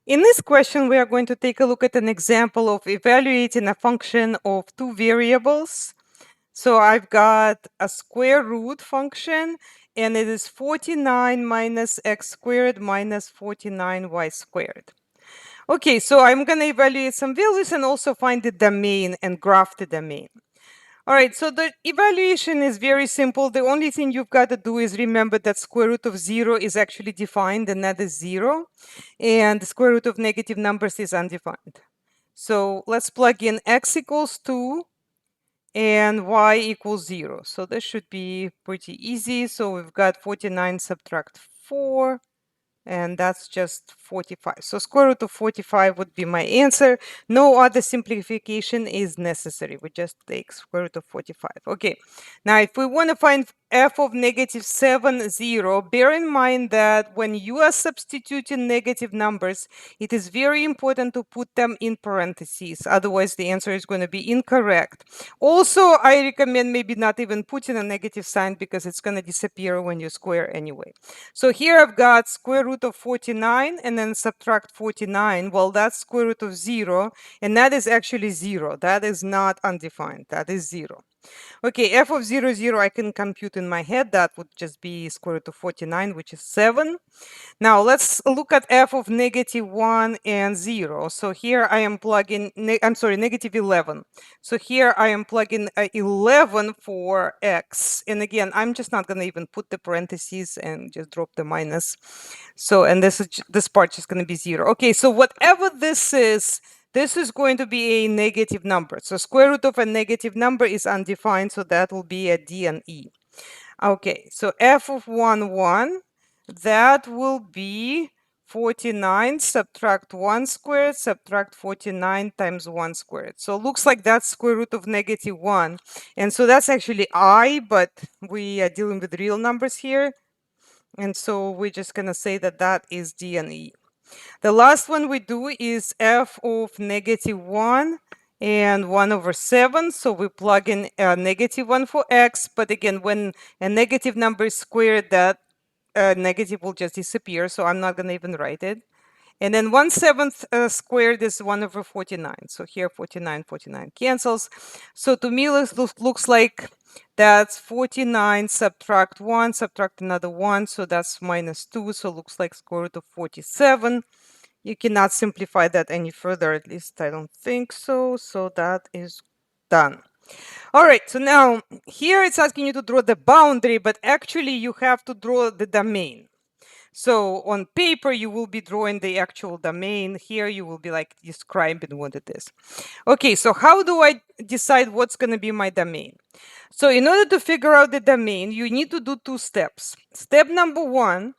In this question, we are going to take a look at an example of evaluating a function of two variables. So I've got a square root function, and it is 49 minus x squared minus 49y squared. Okay, so I'm going to evaluate some values and also find the domain and graph the domain. All right, so the evaluation is very simple. The only thing you've got to do is remember that square root of 0 is actually defined, and that is 0. And the square root of negative numbers is undefined. So let's plug in x equals 2 and y equals 0. So this should be pretty easy. So we've got 49 subtract 4, and that's just 45. So square root of 45 would be my answer. No other simplification is necessary. We just take square root of 45. Okay, now if we want to find f of negative 7, 0, bear in mind that when you are substituting negative numbers, it is very important to put them in parentheses. Otherwise, the answer is going to be incorrect. Also, I recommend maybe not even putting a negative sign because it's going to disappear when you square anyway. So here I've got square root of 49 and then subtract 49. Well, that's square root of 0, and that is actually 0. That is not undefined. That is 0. Okay, f of 0, 0, I can compute in my head. That would just be square root of 49, which is 7. Now let's look at f of negative 1 and 0. So here I am plugging, negative 11. So here I am plugging 11 for x. And again, I'm just not going to even put the parentheses and just drop the minus. So, and this part is going to be 0. Okay, so whatever this is going to be a negative number. So square root of a negative number is undefined, so that will be a d and e. Okay, so f of 1, 1, that will be 49 subtract 1 squared subtract 49 times 1 squared. So it looks like that's square root of negative 1. And so that's actually I, but we are dealing with real numbers here. And so we're just going to say that that is d and e. The last one we do is f of negative 1 and 1 over 7. So we plug in a negative 1 for x. But again, when a negative number is squared, that negative will just disappear. So I'm not going to even write it. And then 1/7 squared is 1 over 49. So here 49, 49 cancels. So to me, this looks like that's 49 subtract 1, subtract another 1. So that's minus 2. So it looks like square root of 47. You cannot simplify that any further, at least I don't think so. So that is done. All right, so now here it's asking you to draw the boundary, but actually you have to draw the domain. So on paper, you will be drawing the actual domain. Here you will be like describing what it is. Okay, so how do I decide what's going to be my domain? So in order to figure out the domain, you need to do two steps. Step number 1,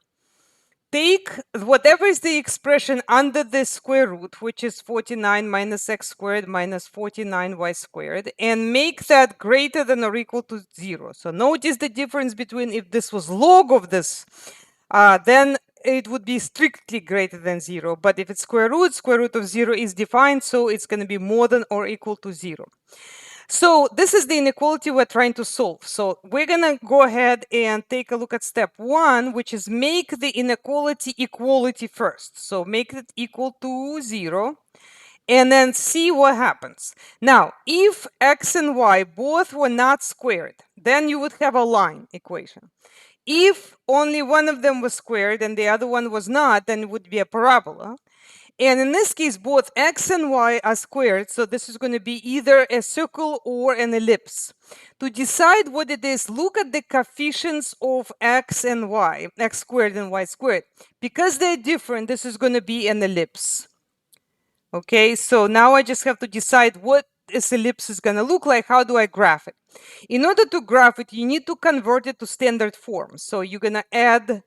take whatever is the expression under the square root, which is 49 minus x squared minus 49y squared, and make that greater than or equal to 0. So notice the difference between if this was log of this, then it would be strictly greater than 0. But if it's square root of 0 is defined, so it's going to be more than or equal to 0. So this is the inequality we're trying to solve. So we're going to go ahead and take a look at step 1, which is make the inequality equality first. So make it equal to 0 and then see what happens. Now, if x and y both were not squared, then you would have a line equation. If only one of them was squared and the other one was not, then it would be a parabola. And in this case, both x and y are squared, so this is going to be either a circle or an ellipse. To decide what it is, look at the coefficients of x and y, x squared and y squared. Because they're different, this is going to be an ellipse. Okay, so now I just have to decide what this ellipse is going to look like. How do I graph it? In order to graph it, you need to convert it to standard form. So you're going to add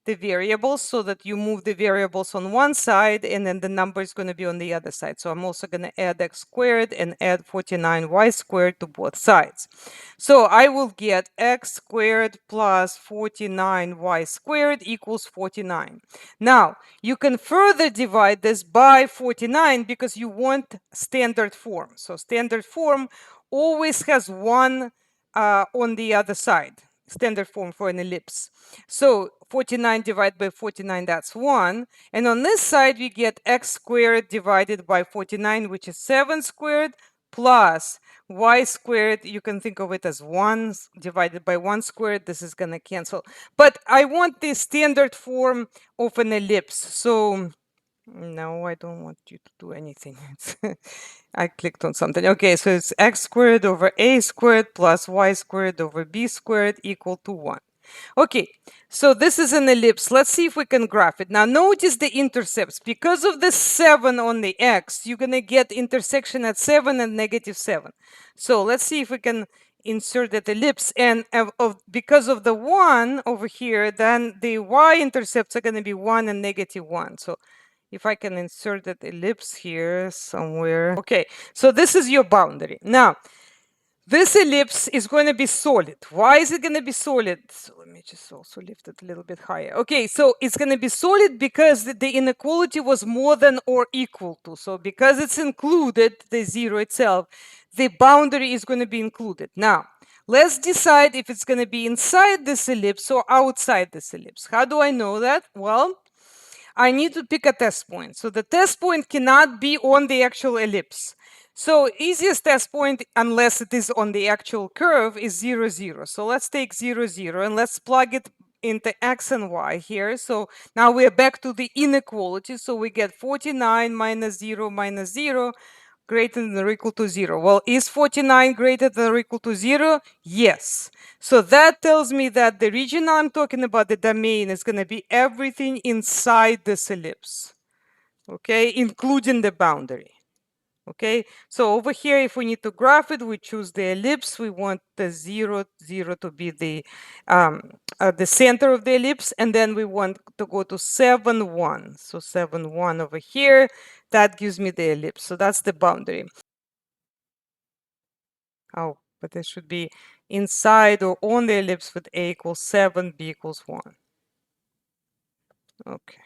the variables so that you move the variables on one side and then the number is going to be on the other side. So I'm also going to add x squared and add 49y squared to both sides. So I will get x squared plus 49y squared equals 49. Now, you can further divide this by 49 because you want standard form. So standard form always has 1 on the other side. standard form for an ellipse. So 49 divided by 49, that's 1. And on this side, we get x squared divided by 49, which is 7 squared, plus y squared. You can think of it as 1 divided by 1 squared. This is going to cancel. But I want the standard form of an ellipse. So no, I don't want you to do anything. I clicked on something. Okay, so it's x squared over a squared plus y squared over b squared equal to 1. Okay, so this is an ellipse. Let's see if we can graph it. Now notice the intercepts. Because of the 7 on the x, you're going to get intersection at 7 and -7. So let's see if we can insert that ellipse. And because of the 1 over here, then the y-intercepts are going to be 1 and -1. So if I can insert that ellipse here somewhere. Okay, so this is your boundary. Now, this ellipse is going to be solid. Why is it going to be solid? So let me just also lift it a little bit higher. Okay, so it's going to be solid because the inequality was more than or equal to. So because it's included, the 0 itself, the boundary is going to be included. Now, let's decide if it's going to be inside this ellipse or outside this ellipse. How do I know that? Well, I need to pick a test point. So the test point cannot be on the actual ellipse. So easiest test point, unless it is on the actual curve, is 0, 0. So let's take 0, 0 and let's plug it into x and y here. So now we're back to the inequality. So we get 49 minus 0 minus 0 greater than or equal to 0. Well, is 49 greater than or equal to 0? Yes. So that tells me that the region I'm talking about, the domain, is going to be everything inside this ellipse, okay, including the boundary. Okay, so over here, if we need to graph it, we choose the ellipse. We want the 0, 0 to be the center of the ellipse, and then we want to go to 7, 1. So 7, 1 over here, that gives me the ellipse. So that's the boundary. Oh, but it should be inside or on the ellipse with a equals 7, b equals 1. Okay.